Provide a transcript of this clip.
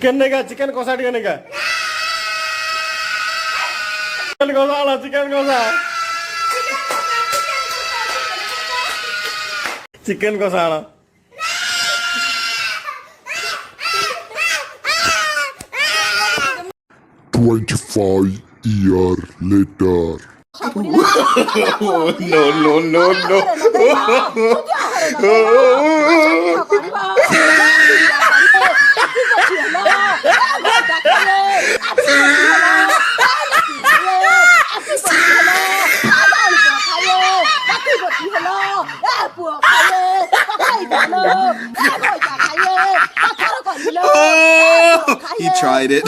Chicken नहीं का chicken कोसा नहीं का चिकन कोसा वाला चिकन कोसा चिकन कोसा वाला 25 years later. He tried it.